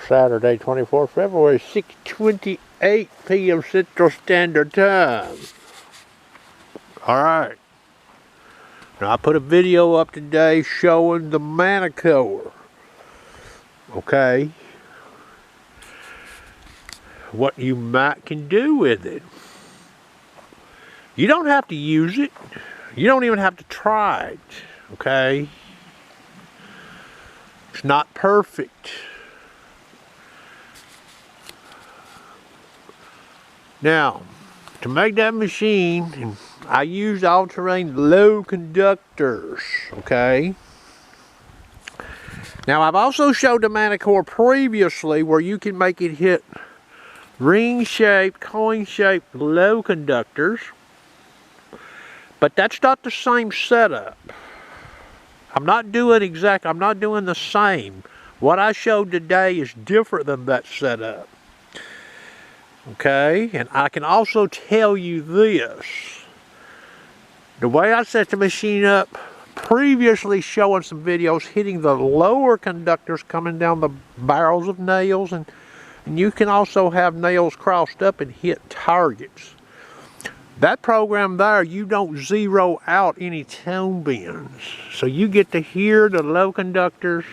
Saturday, 24th February, 6:28 p.m. Central Standard Time. Alright. Now I put a video up today showing the Manicoer. Okay. What you can do with it. You don't have to use it. You don't even have to try it. Okay. It's not perfect. Now, to make that machine, I used all-terrain low conductors, okay? Now, I've also showed the Manicoer previously where you can make it hit ring-shaped, coin-shaped low conductors, but that's not the same setup. I'm not doing the same. What I showed today is different than that setup. Okay, and I can also tell you this. The way I set the machine up, previously showing some videos hitting the lower conductors coming down the barrels of nails, and you can also have nails crossed up and hit targets. That program there, you don't zero out any tone bends. So you get to hear the low conductors.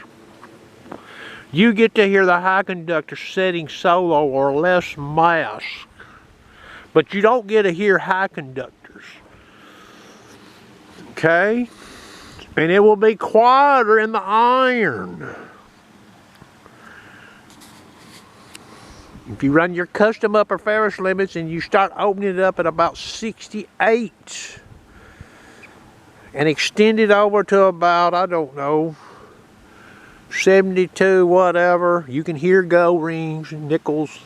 You get to hear the high conductors setting solo or less mask. But you don't get to hear high conductors. Okay? And it will be quieter in the iron. If you run your custom upper Ferris limits and you start opening it up at about 68 and extend it over to about, I don't know, 72, whatever, you can hear gold rings, nickels,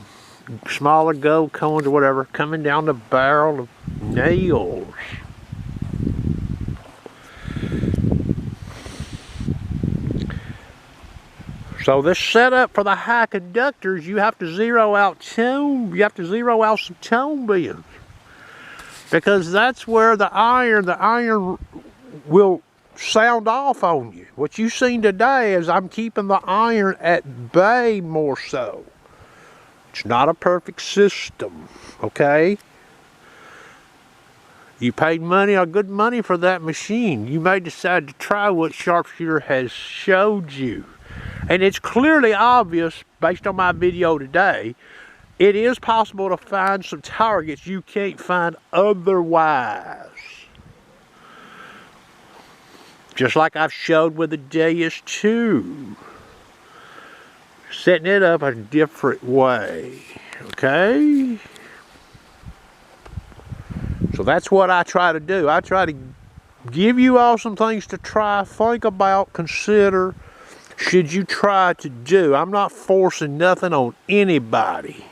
smaller gold coins or whatever coming down the barrel of nails. So this setup for the high conductors, you have to zero out some tone bends. Because that's where the iron will sound off on you. What you've seen today is I'm keeping the iron at bay more so. It's not a perfect system, okay? You paid good money for that machine. You may decide to try what Sharpshooter has showed you. And it's clearly obvious, based on my video today, it is possible to find some targets you can't find otherwise. Just like I've showed with the JS2. Setting it up a different way. Okay? So that's what I try to do. I try to give you all some things to try, think about, consider. Should you try to do? I'm not forcing nothing on anybody.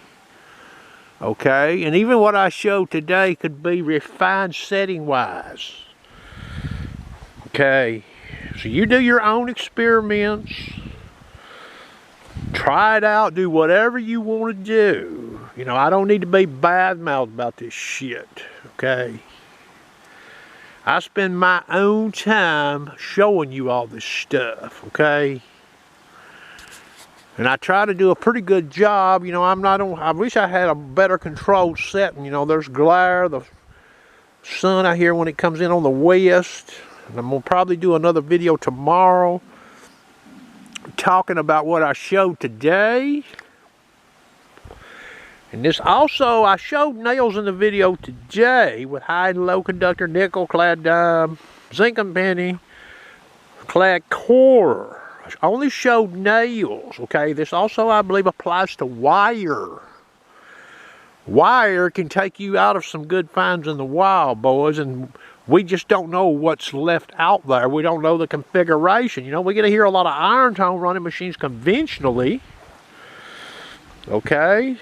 Okay? And even what I showed today could be refined setting-wise. Okay? So you do your own experiments. Try it out. Do whatever you want to do. You know, I don't need to be bad-mouthed about this shit. Okay? I spend my own time showing you all this stuff. Okay? And I try to do a pretty good job. You know, I wish I had a better controlled setting. You know, there's glare, the sun out here when it comes in on the west. And I'm going to probably do another video tomorrow talking about what I showed today. And this also, I showed nails in the video today with high and low conductor, nickel, clad dime, zinc and penny, clad core. I only showed nails, okay? This also, I believe, applies to wire. Wire can take you out of some good finds in the wild, boys, and we just don't know what's left out there. We don't know the configuration. You know, we get to hear a lot of iron tone running machines conventionally, okay?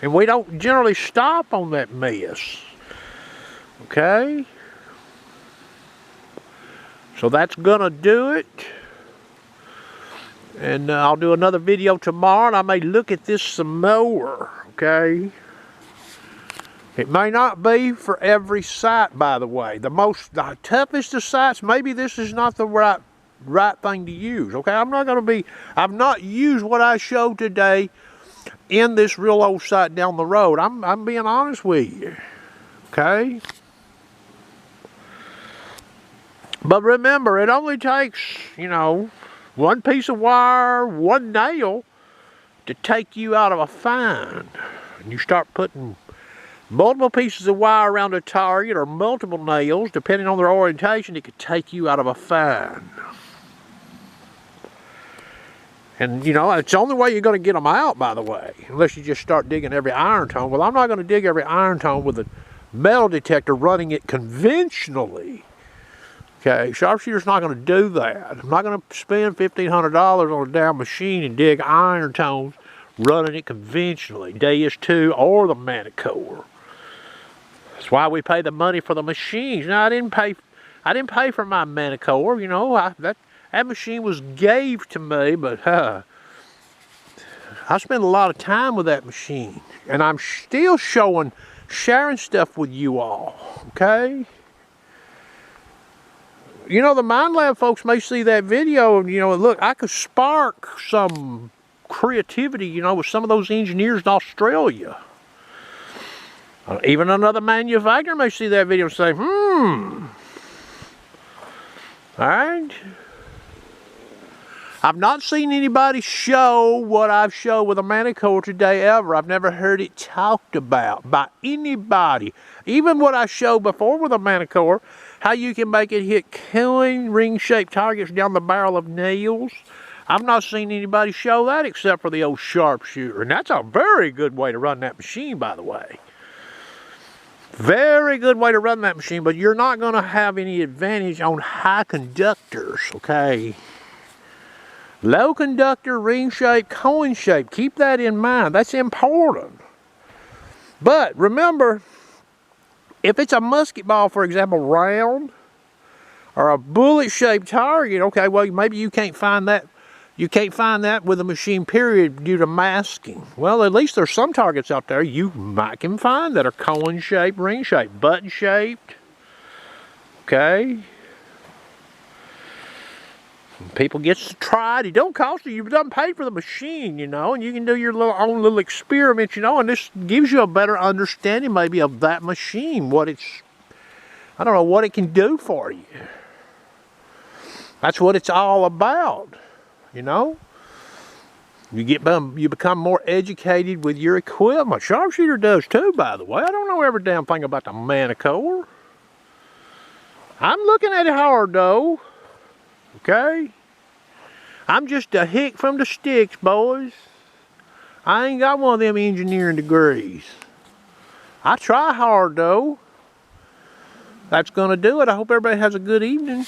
And we don't generally stop on that mess, okay? So that's gonna do it. And I'll do another video tomorrow, and I may look at this some more, okay? It may not be for every site, by the way. The toughest of sites, maybe this is not the right right thing to use. Okay, I've not used what I showed today in this real old site down the road. I'm being honest with you. Okay. But remember, it only takes, one piece of wire, one nail to take you out of a fine. And you start putting multiple pieces of wire around a target or multiple nails, depending on their orientation, it could take you out of a fine. And, it's the only way you're going to get them out, by the way, unless you just start digging every iron tone. Well, I'm not going to dig every iron tone with a metal detector running it conventionally. Okay, sharpshooter's not going to do that. I'm not going to spend $1,500 on a damn machine and dig iron tones running it conventionally, DS2 or the Manticore. That's why we pay the money for the machines. Now, I didn't pay for my Manticore. That machine was gave to me, but I spent a lot of time with that machine, and I'm still sharing stuff with you all. Okay. The Minelab folks may see that video and, look, I could spark some creativity, with some of those engineers in Australia. Even another manufacturer may see that video and say, alright. I've not seen anybody show what I've showed with a Manticore today ever. I've never heard it talked about by anybody. Even what I showed before with a Manticore, how you can make it hit clean ring-shaped targets down the barrel of nails. I've not seen anybody show that except for the old sharpshooter. And that's a very good way to run that machine, by the way. Very good way to run that machine, but you're not going to have any advantage on high conductors, okay? Low conductor, ring shape, cone shape. Keep that in mind. That's important. But remember, if it's a musket ball, for example, round, or a bullet-shaped target, okay, well, maybe you can't find that. You can't find that with a machine, period, due to masking. Well, at least there's some targets out there you might can find that are cone-shaped, ring-shaped, button-shaped. Okay. People get to try it. It don't cost you. You've done paid for the machine, and you can do your own little experiment, and this gives you a better understanding maybe of that machine, I don't know what it can do for you. That's what it's all about, You become more educated with your equipment. Sharpshooter does too, by the way. I don't know every damn thing about the Manticore. I'm looking at it hard, though. Okay? I'm just a hick from the sticks, boys. I ain't got one of them engineering degrees. I try hard, though. That's going to do it. I hope everybody has a good evening.